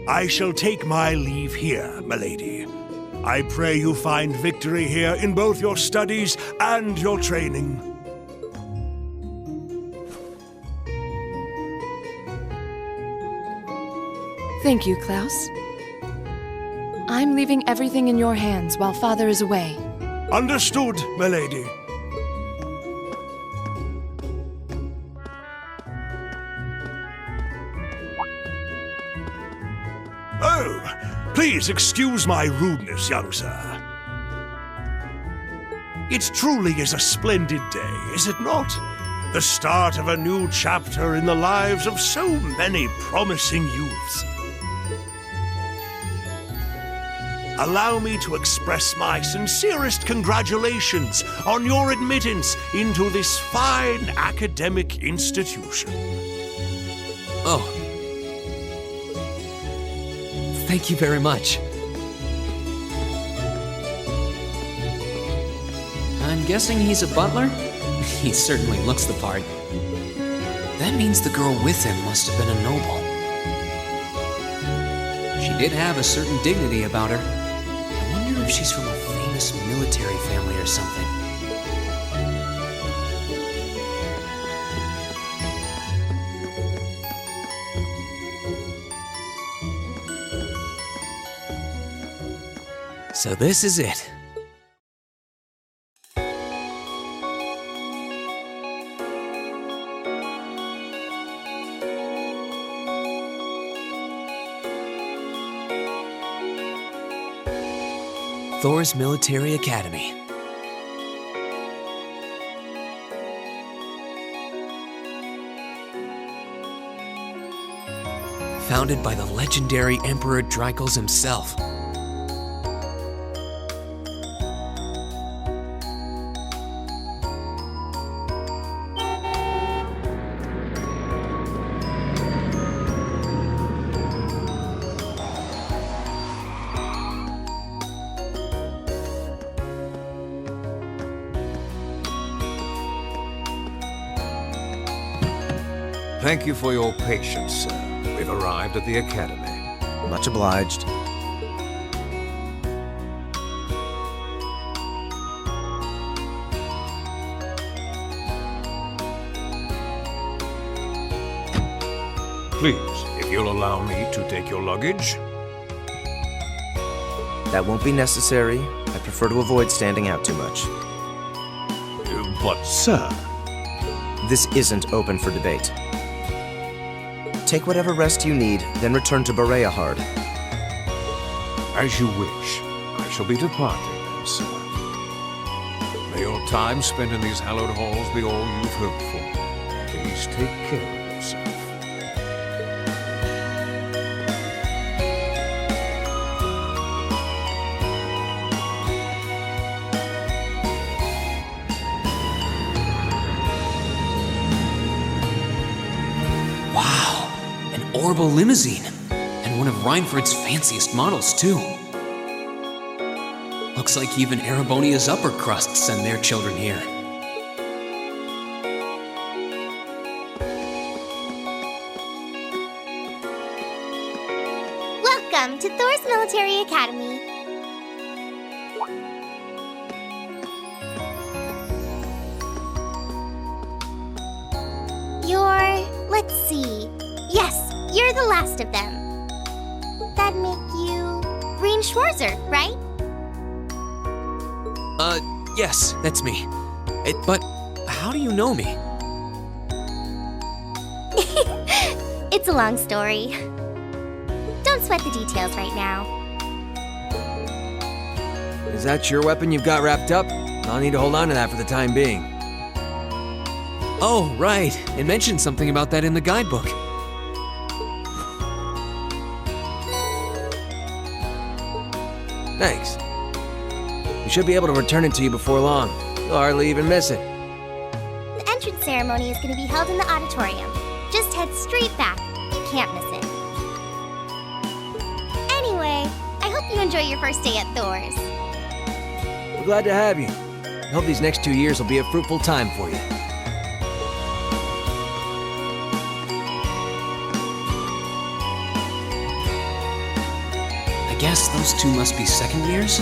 I shall take my leave here, milady. I pray you find victory here in both your studies and your training. Thank you, Klaus. I'm leaving everything in your hands while Father is away. Understood, milady. Oh, please excuse my rudeness, young sir. It truly is a splendid day, is it not? The start of a new chapter in the lives of so many promising youths. Allow me to express my sincerest congratulations on your admittance into this fine academic institution. Oh. Thank you very much. I'm guessing he's a butler? He certainly looks the part. That means the girl with him must have been a noble. She did have a certain dignity about her. I wonder if she's from a famous military family or something. So this is it. Thor's Military Academy. Founded by the legendary Emperor Dreikels himself. Thank you for your patience, sir. We've arrived at the Academy. Much obliged. Please, if you'll allow me to take your luggage. That won't be necessary. I prefer to avoid standing out too much. But, sir... This isn't open for debate. Take whatever rest you need, then return to Bereahard. As you wish. I shall be departing then, sir. May your time spent in these hallowed halls be all you've hoped for. Please take care of yourself. Orbital limousine, and one of Reinford's fanciest models, too. Looks like even Erebonia's upper crust send their children here. Welcome to Thor's Military Academy. Let's see. Yes, you're the last of them. That'd make you Green Schwarzer, right? Yes, that's me. But how do you know me? It's a long story. Don't sweat the details right now. Is that your weapon you've got wrapped up? I'll need to hold on to that for the time being. Oh, right. It mentioned something about that in the guidebook. Thanks. We should be able to return it to you before long. You'll hardly even miss it. The entrance ceremony is going to be held in the auditorium. Just head straight back. You can't miss it. Anyway, I hope you enjoy your first day at Thor's. We're glad to have you. I hope these next 2 years will be a fruitful time for you. guess those two must be second years?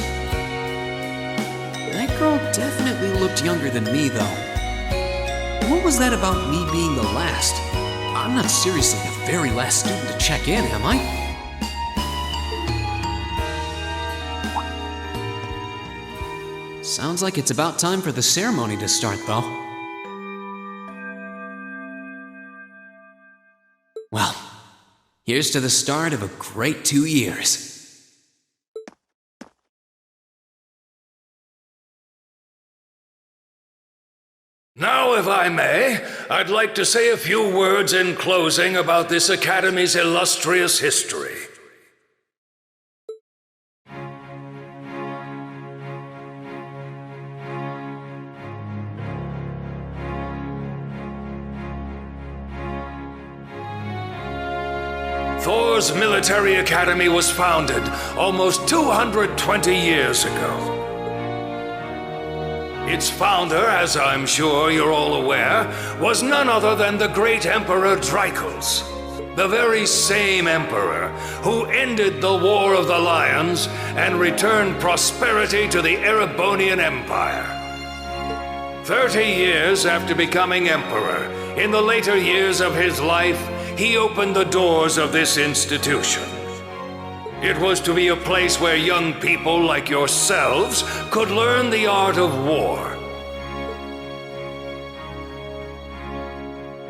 That girl definitely looked younger than me, though. What was that about me being the last? I'm not seriously the very last student to check in, am I? Sounds like it's about time for the ceremony to start, though. Well, here's to the start of a great 2 years. Now, if I may, I'd like to say a few words in closing about this Academy's illustrious history. Thor's Military Academy was founded almost 220 years ago. Its founder, as I'm sure you're all aware, was none other than the great Emperor Drykos, the very same emperor who ended the War of the Lions and returned prosperity to the Erebonian Empire. 30 years after becoming emperor, in the later years of his life, he opened the doors of this institution. It was to be a place where young people like yourselves could learn the art of war.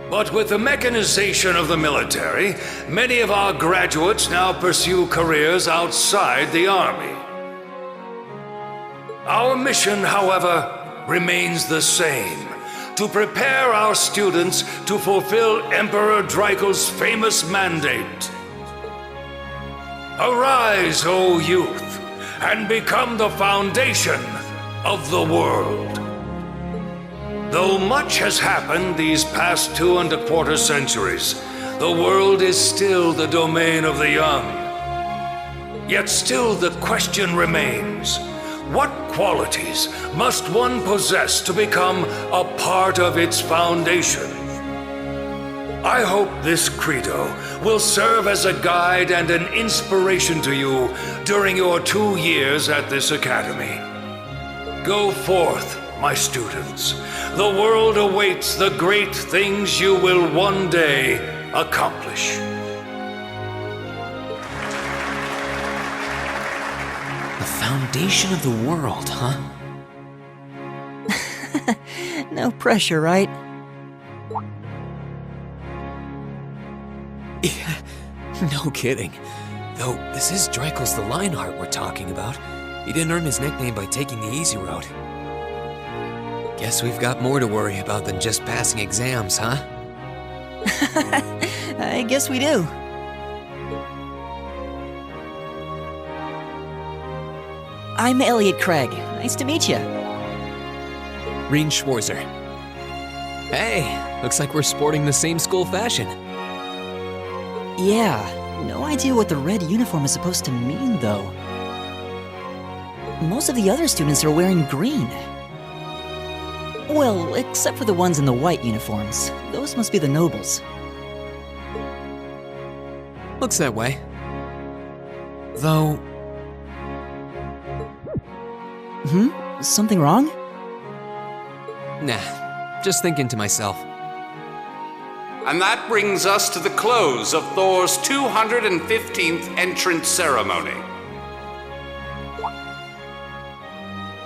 But with the mechanization of the military, many of our graduates now pursue careers outside the army. Our mission, however, remains the same: to prepare our students to fulfill Emperor Drykos' famous mandate. Arise, O youth, and become the foundation of the world. Though much has happened these past 2¼ centuries, the world is still the domain of the young. Yet still the question remains: what qualities must one possess to become a part of its foundation? I hope this credo will serve as a guide and an inspiration to you during your 2 years at this academy. Go forth, my students. The world awaits the great things you will one day accomplish. The foundation of the world, huh? No pressure, right? Yeah, no kidding. Though, this is Drykos the Lionheart we're talking about. He didn't earn his nickname by taking the easy road. Guess we've got more to worry about than just passing exams, huh? I guess we do. I'm Elliot Craig. Nice to meet you. Reen Schwarzer. Hey, looks like we're sporting the same school fashion. Yeah, no idea what the red uniform is supposed to mean, though. Most of the other students are wearing green. Well, except for the ones in the white uniforms. Those must be the nobles. Looks that way. Though... Something wrong? Nah, just thinking to myself. And that brings us to the close of Thor's 215th entrance ceremony.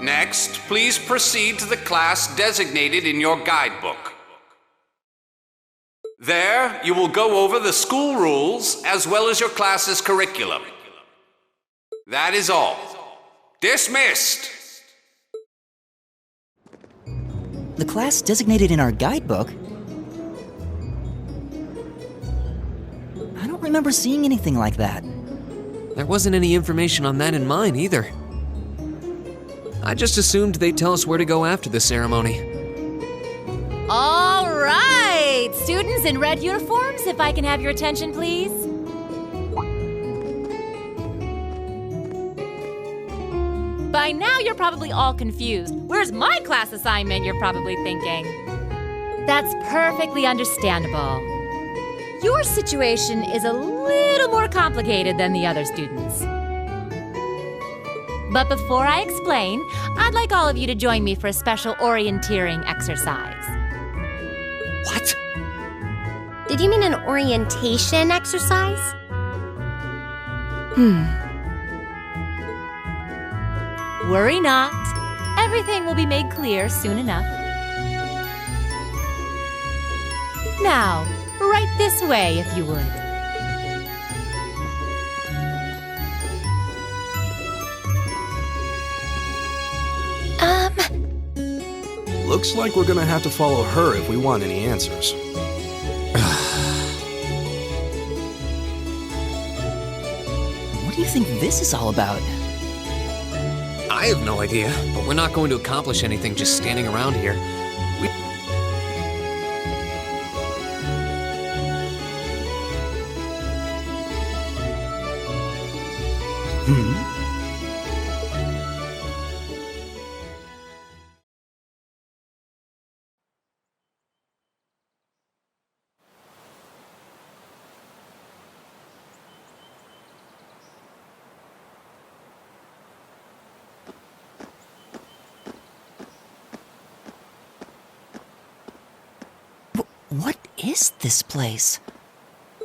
Next, please proceed to the class designated in your guidebook. There, you will go over the school rules as well as your class's curriculum. That is all. Dismissed! The class designated in our guidebook? I don't remember seeing anything like that. There wasn't any information on that in mine either. I just assumed they'd tell us where to go after the ceremony. All right! Students in red uniforms, if I can have your attention, please. By now, you're probably all confused. Where's my class assignment, you're probably thinking. That's perfectly understandable. Your situation is a little more complicated than the other students. But before I explain, I'd like all of you to join me for a special orienteering exercise. What? Did you mean an orientation exercise? Worry not. Everything will be made clear soon enough. Now, right this way, if you would. Looks like we're gonna have to follow her if we want any answers. What do you think this is all about? I have no idea, but we're not going to accomplish anything just standing around here. What is this place?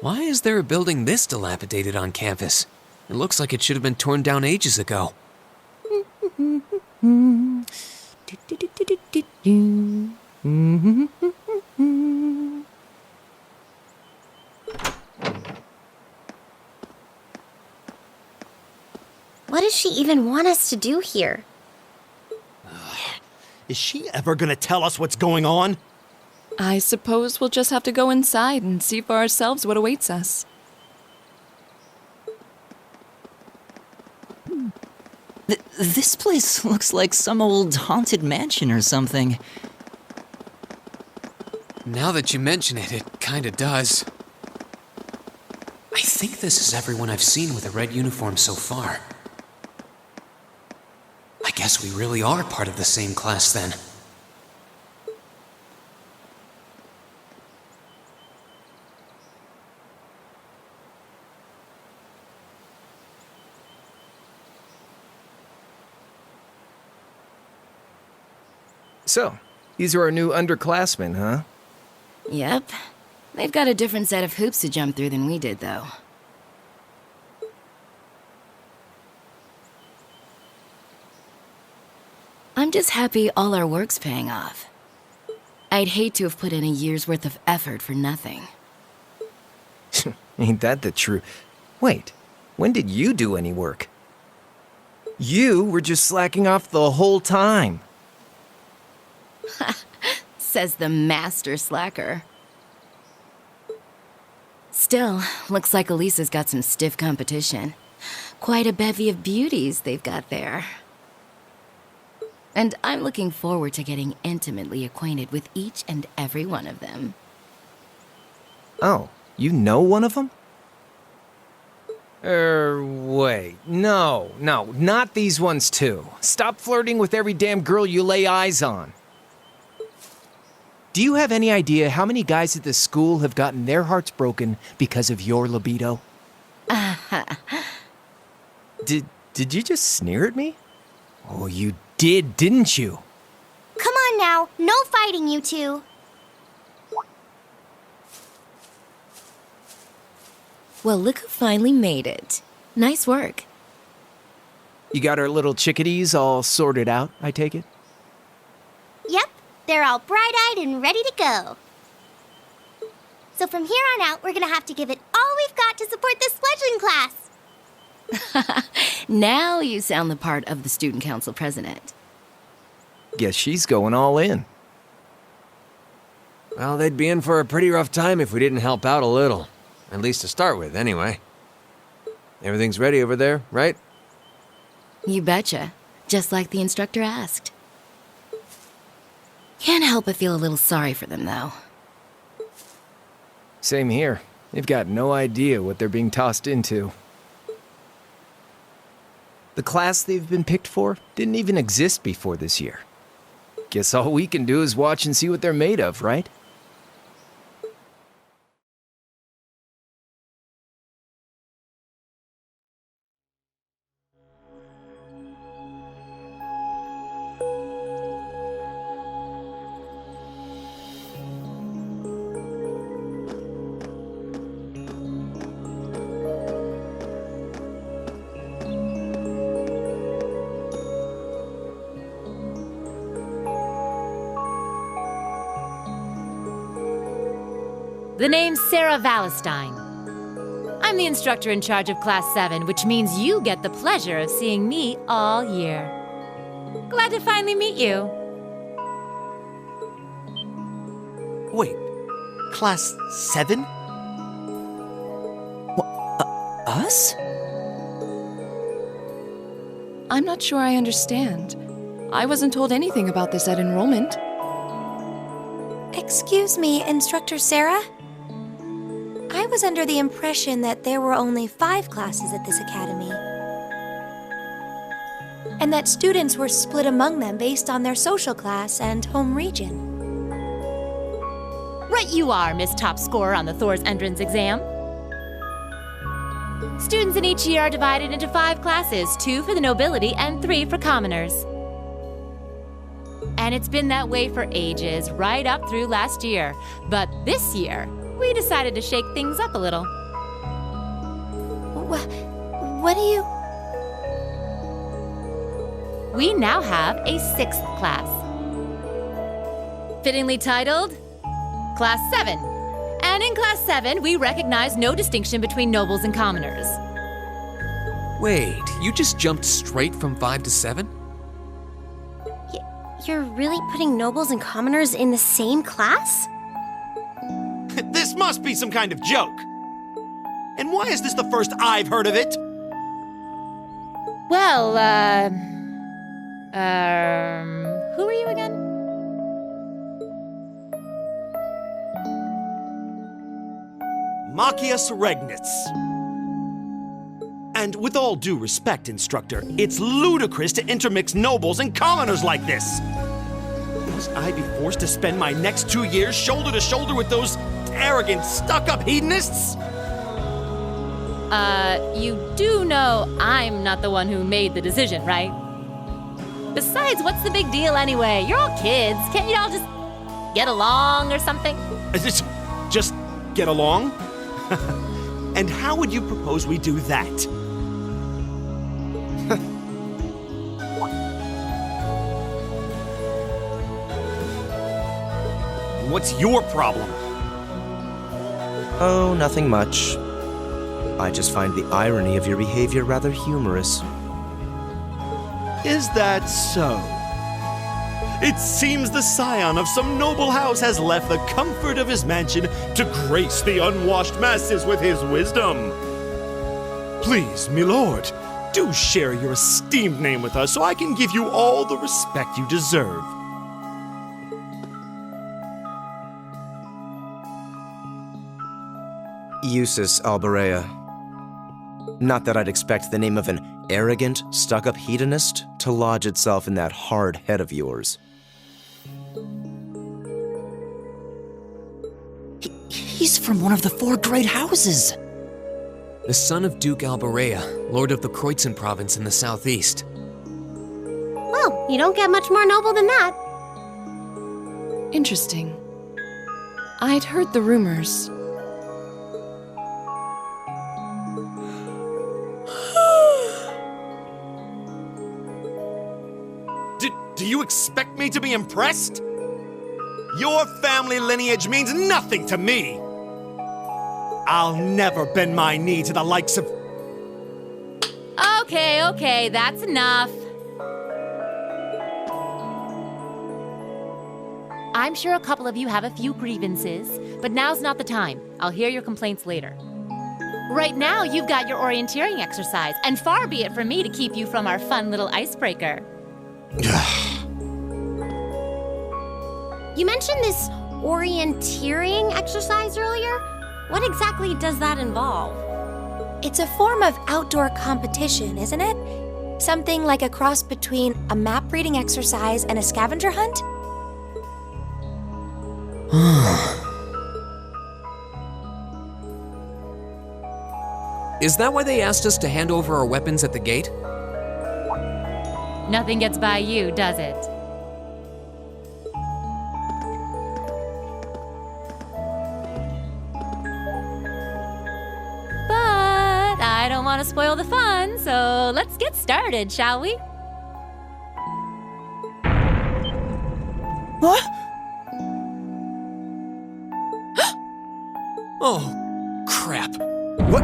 Why is there a building this dilapidated on campus? It looks like it should have been torn down ages ago. What does she even want us to do here? Is she ever gonna tell us what's going on? I suppose we'll just have to go inside and see for ourselves what awaits us. This place looks like some old haunted mansion or something. Now that you mention it, it kinda does. I think this is everyone I've seen with a red uniform so far. I guess we really are part of the same class then. So, these are our new underclassmen, huh? Yep. They've got a different set of hoops to jump through than we did, though. I'm just happy all our work's paying off. I'd hate to have put in a year's worth of effort for nothing. Ain't that the truth? Wait, when did you do any work? You were just slacking off the whole time. Says the master slacker. Still, looks like Elisa's got some stiff competition. Quite a bevy of beauties they've got there. And I'm looking forward to getting intimately acquainted with each and every one of them. Oh, you know one of them? Wait. No, not these ones too. Stop flirting with every damn girl you lay eyes on. Do you have any idea how many guys at this school have gotten their hearts broken because of your libido? Did you just sneer at me? Oh, you did, didn't you? Come on now, no fighting, you two. Well, look who finally made it. Nice work. You got our little chickadees all sorted out, I take it? Yep, they're all bright-eyed and ready to go. So from here on out, we're gonna have to give it all we've got to support this fledgling class. Now you sound the part of the student council president. Guess she's going all in. Well, they'd be in for a pretty rough time if we didn't help out a little. At least to start with, anyway. Everything's ready over there, right? You betcha. Just like the instructor asked. Can't help but feel a little sorry for them, though. Same here. They've got no idea what they're being tossed into. The class they've been picked for didn't even exist before this year. Guess all we can do is watch and see what they're made of, right? The name's Sarah Valestine. I'm the instructor in charge of Class 7, which means you get the pleasure of seeing me all year. Glad to finally meet you. Wait, Class 7? Us? I'm not sure I understand. I wasn't told anything about this at enrollment. Excuse me, Instructor Sarah? I was under the impression that there were only 5 classes at this academy. And that students were split among them based on their social class and home region. Right you are, Miss Top Scorer on the Thor's entrance exam. Students in each year are divided into 5 classes, 2 for the nobility and 3 for commoners. And it's been that way for ages, right up through last year. But this year, we decided to shake things up a little. What do you... We now have a 6th class. Fittingly titled, Class 7. And in Class 7, we recognize no distinction between nobles and commoners. Wait, you just jumped straight from 5 to 7? You're really putting nobles and commoners in the same class? This must be some kind of joke. And why is this the first I've heard of it? Well, who are you again? Machias Regnitz. And with all due respect, Instructor, it's ludicrous to intermix nobles and commoners like this. Must I be forced to spend my next 2 years shoulder to shoulder with those arrogant, stuck-up hedonists? You do know I'm not the one who made the decision, right? Besides, what's the big deal anyway? You're all kids. Can't you all just get along or something? Just get along? And how would you propose we do that? What's your problem? Oh, nothing much. I just find the irony of your behavior rather humorous. Is that so? It seems the scion of some noble house has left the comfort of his mansion to grace the unwashed masses with his wisdom. Please, milord, do share your esteemed name with us so I can give you all the respect you deserve. Eustace Alberea. Not that I'd expect the name of an arrogant, stuck-up hedonist to lodge itself in that hard head of yours. He's from one of the 4 great houses. The son of Duke Alberea, Lord of the Kreutzen province in the southeast. Well, you don't get much more noble than that. Interesting. I'd heard the rumors. Do you expect me to be impressed? Your family lineage means nothing to me. I'll never bend my knee to the likes of... Okay, that's enough. I'm sure a couple of you have a few grievances, but now's not the time. I'll hear your complaints later. Right now, you've got your orienteering exercise, and far be it from me to keep you from our fun little icebreaker. You mentioned this orienteering exercise earlier. What exactly does that involve? It's a form of outdoor competition, isn't it? Something like a cross between a map-reading exercise and a scavenger hunt? Is that why they asked us to hand over our weapons at the gate? Nothing gets by you, does it? But I don't want to spoil the fun, so let's get started, shall we? What? Oh, crap. What?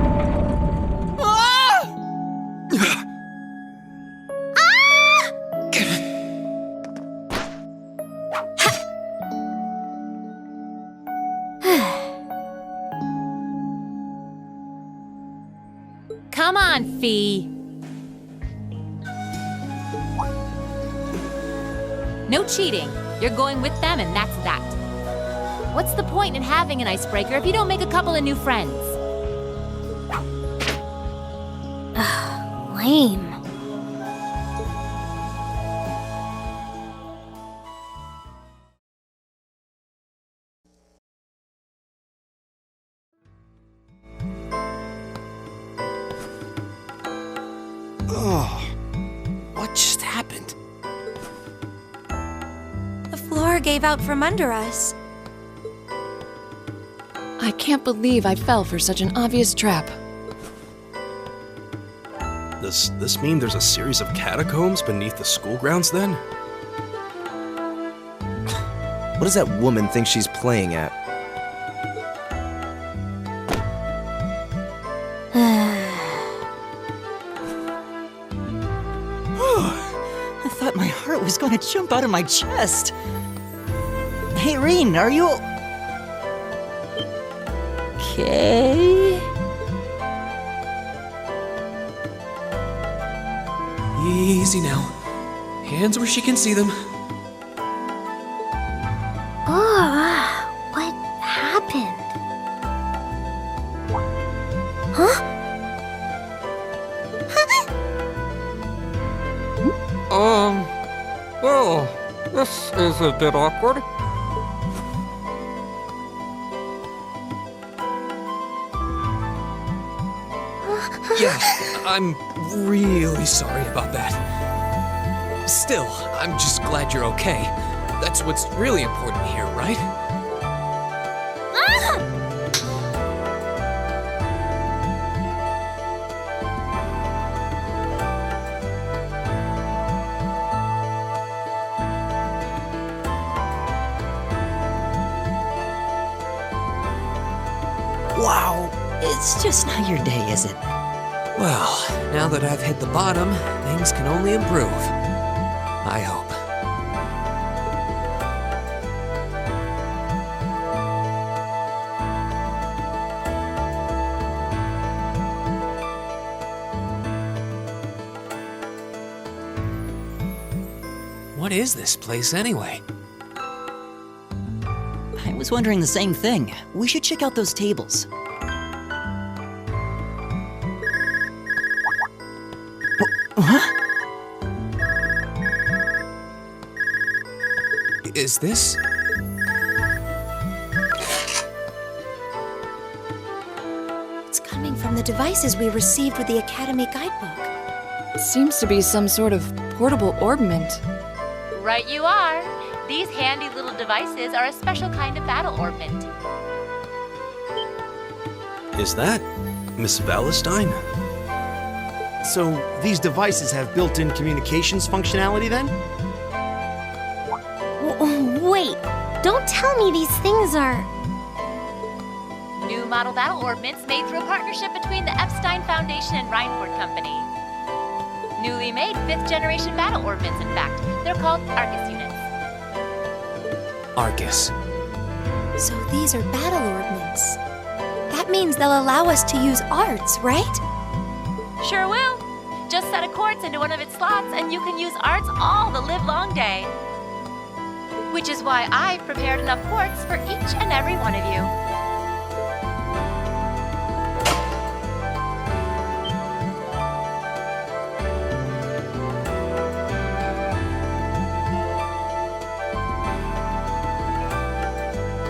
Come on, Fee. No cheating. You're going with them, and that's that. What's the point in having an icebreaker if you don't make a couple of new friends? Lame. Oh, what just happened? The floor gave out from under us. I can't believe I fell for such an obvious trap. Does this mean there's a series of catacombs beneath the school grounds then? What does that woman think she's playing at? I thought my heart was going to jump out of my chest. Hey, Reen, are you... okay? Easy now. Hands where she can see them. What happened? Huh? Well, this is a bit awkward. Yeah, I'm really sorry about that. Still, I'm just glad you're okay. That's what's really important here, right? Wow, it's just not your day, is it? Well, now that I've hit the bottom, things can only improve. I hope. What is this place anyway? I was wondering the same thing. We should check out those tables. Huh? Is this? It's coming from the devices we received with the Academy guidebook. Seems to be some sort of portable orbment. Right you are. These handy little devices are a special kind of battle orbment. Is that Miss Valentine? So, these devices have built-in communications functionality then? Wait, don't tell me these things are... New model battle orbments made through a partnership between the Epstein Foundation and Reinford Company. Newly made 5th generation battle orbments, in fact. They're called Arcus units. Arcus. So these are battle orbments. That means they'll allow us to use arts, right? Sure will. Just set a quartz into one of its slots and you can use arts all the livelong day. Which is why I've prepared enough quartz for each and every one of you.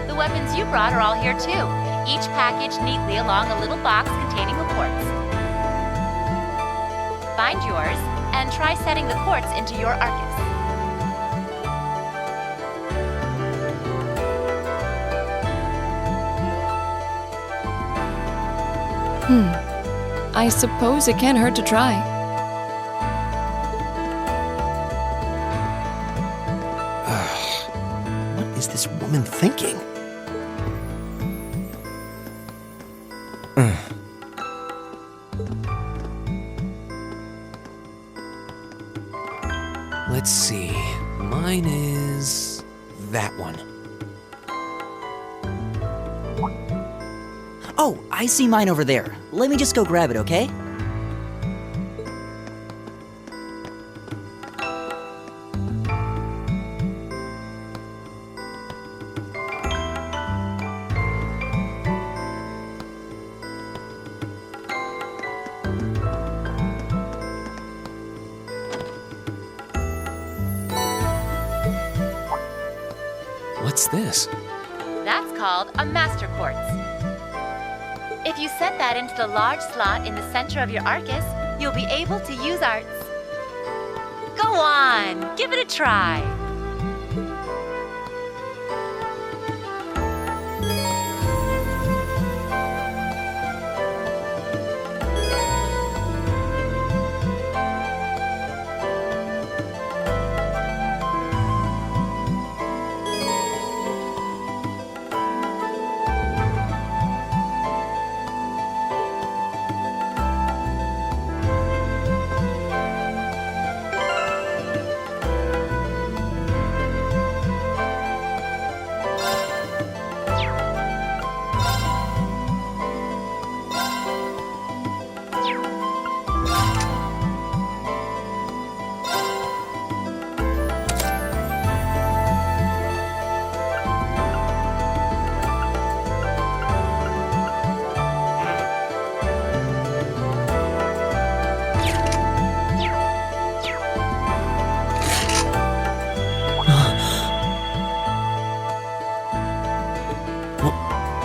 The weapons you brought are all here too, each packaged neatly along a little box containing a quartz. Find yours, and try setting the quartz into your Arcus. I suppose it can't hurt to try. What is this woman thinking? Let's see. Mine is that one. Oh, I see mine over there. Let me just go grab it, okay? What's this? That's called a master quartz. If you set that into the large slot in the center of your Arcus, you'll be able to use arts. Go on, give it a try.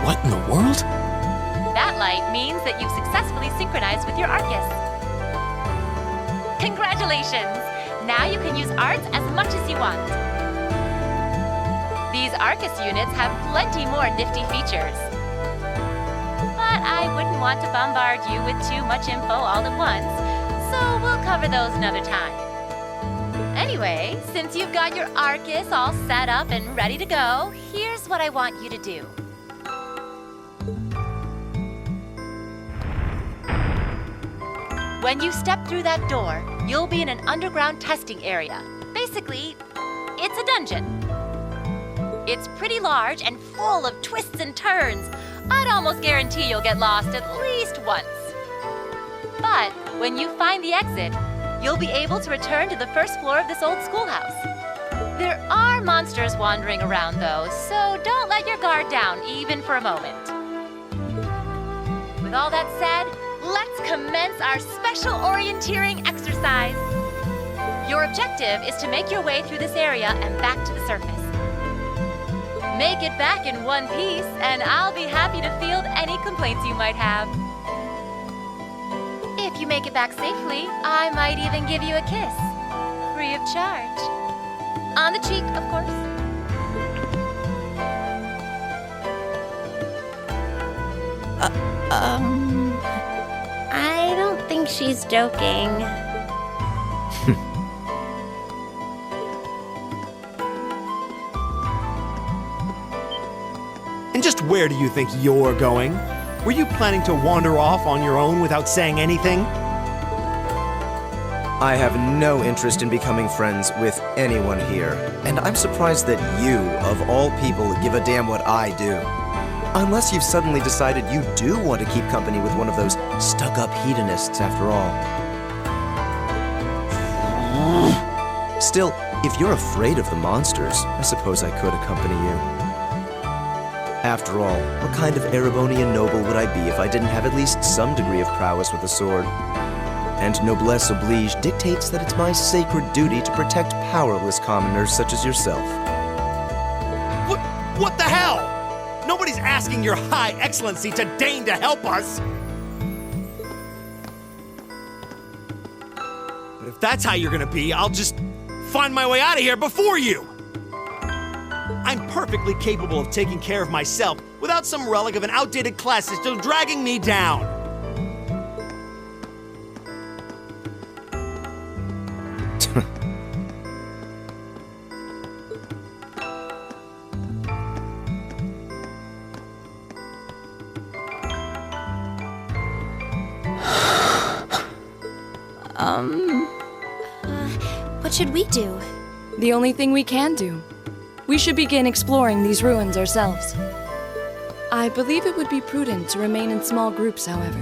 What in the world? That light means that you've successfully synchronized with your Arcus. Congratulations! Now you can use arts as much as you want. These Arcus units have plenty more nifty features. But I wouldn't want to bombard you with too much info all at once, so we'll cover those another time. Anyway, since you've got your Arcus all set up and ready to go, here's what I want you to do. When you step through that door, you'll be in an underground testing area. Basically, it's a dungeon. It's pretty large and full of twists and turns. I'd almost guarantee you'll get lost at least once. But when you find the exit, you'll be able to return to the first floor of this old schoolhouse. There are monsters wandering around, though, so don't let your guard down even for a moment. With all that said, let's commence our special orienteering exercise. Your objective is to make your way through this area and back to the surface. Make it back in one piece, and I'll be happy to field any complaints you might have. If you make it back safely, I might even give you a kiss. Free of charge. On the cheek, of course. I don't think she's joking. And just where do you think you're going? Were you planning to wander off on your own without saying anything? I have no interest in becoming friends with anyone here, and I'm surprised that you, of all people, give a damn what I do. Unless you've suddenly decided you do want to keep company with one of those stuck-up hedonists after all. Still, if you're afraid of the monsters, I suppose I could accompany you. After all, what kind of Erebonian noble would I be if I didn't have at least some degree of prowess with a sword? And noblesse oblige dictates that it's my sacred duty to protect powerless commoners such as yourself. What the hell? Nobody's asking your high excellency to deign to help us! But if that's how you're gonna be, I'll just find my way out of here before you! I'm perfectly capable of taking care of myself without some relic of an outdated class system dragging me down. What should we do? The only thing we can do. We should begin exploring these ruins ourselves. I believe it would be prudent to remain in small groups, however.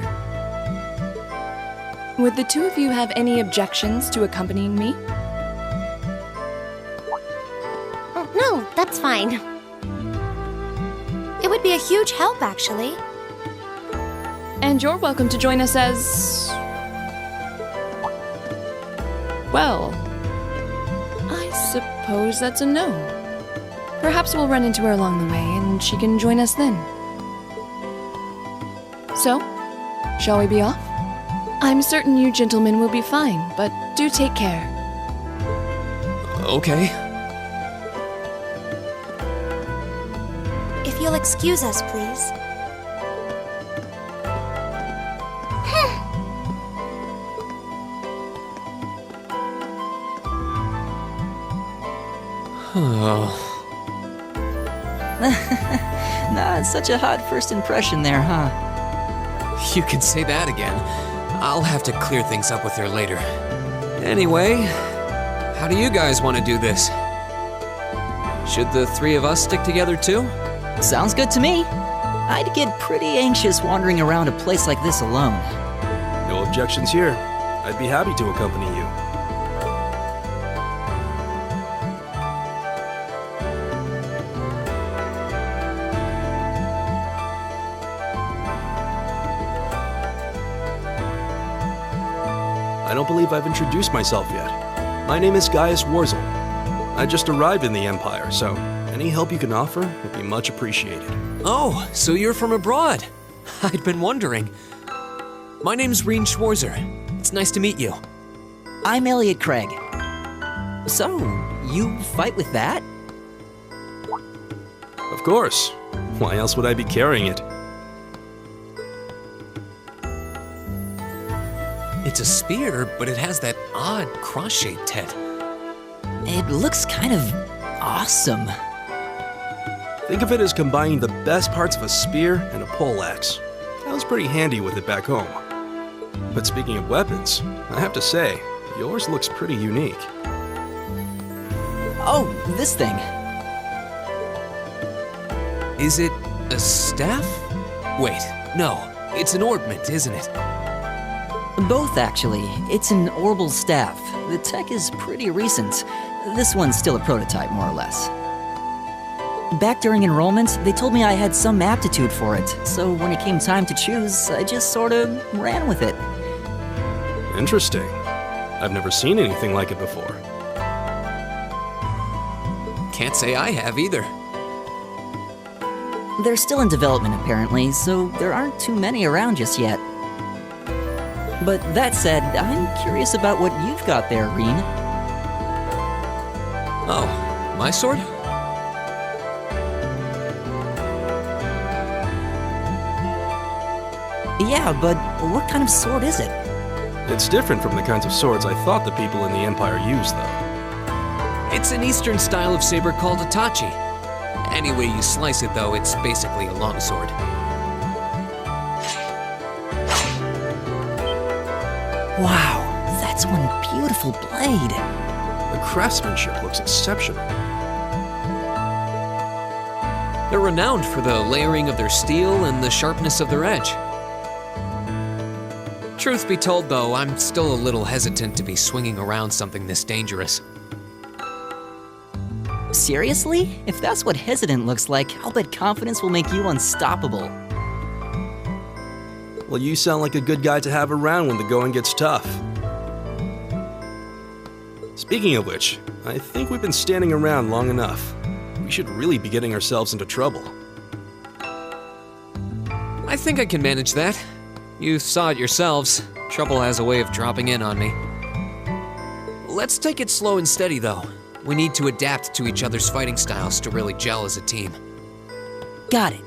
Would the two of you have any objections to accompanying me? Oh, no, that's fine. It would be a huge help, actually. And you're welcome to join us as... well, I suppose that's a no. Perhaps we'll run into her along the way, and she can join us then. So, shall we be off? I'm certain you gentlemen will be fine, but do take care. Okay. If you'll excuse us, please. Oh. Nah, such a hot first impression there, huh? You can say that again. I'll have to clear things up with her later. Anyway, how do you guys want to do this? Should the three of us stick together too? Sounds good to me. I'd get pretty anxious wandering around a place like this alone. No objections here. I'd be happy to accompany you. I don't believe I've introduced myself yet. My name is Gaius Warzel. I just arrived in the Empire, so any help you can offer would be much appreciated. Oh, so you're from abroad. I'd been wondering. My name's Reen Schwarzer. It's nice to meet you. I'm Elliot Craig. So, you fight with that? Of course. Why else would I be carrying it? It's a spear, but it has that odd cross-shaped head. It looks kind of awesome. Think of it as combining the best parts of a spear and a poleaxe. I was pretty handy with it back home. But speaking of weapons, I have to say, yours looks pretty unique. Oh, this thing. Is it a staff? Wait, no. It's an ornament, isn't it? Both, actually. It's an orbal staff. The tech is pretty recent. This one's still a prototype, more or less. Back during enrollment, they told me I had some aptitude for it, so when it came time to choose, I just sort of ran with it. Interesting. I've never seen anything like it before. Can't say I have either. They're still in development, apparently, so there aren't too many around just yet. But that said, I'm curious about what you've got there, Reen. Oh, my sword? Yeah, but what kind of sword is it? It's different from the kinds of swords I thought the people in the Empire used, though. It's an Eastern style of saber called Itachi. Any way you slice it, though, it's basically a longsword. Wow, that's one beautiful blade. The craftsmanship looks exceptional. They're renowned for the layering of their steel and the sharpness of their edge. Truth be told, though, I'm still a little hesitant to be swinging around something this dangerous. Seriously? If that's what hesitant looks like, I'll bet confidence will make you unstoppable. Well, you sound like a good guy to have around when the going gets tough. Speaking of which, I think we've been standing around long enough. We should really be getting ourselves into trouble. I think I can manage that. You saw it yourselves. Trouble has a way of dropping in on me. Let's take it slow and steady, though. We need to adapt to each other's fighting styles to really gel as a team. Got it.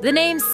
The name's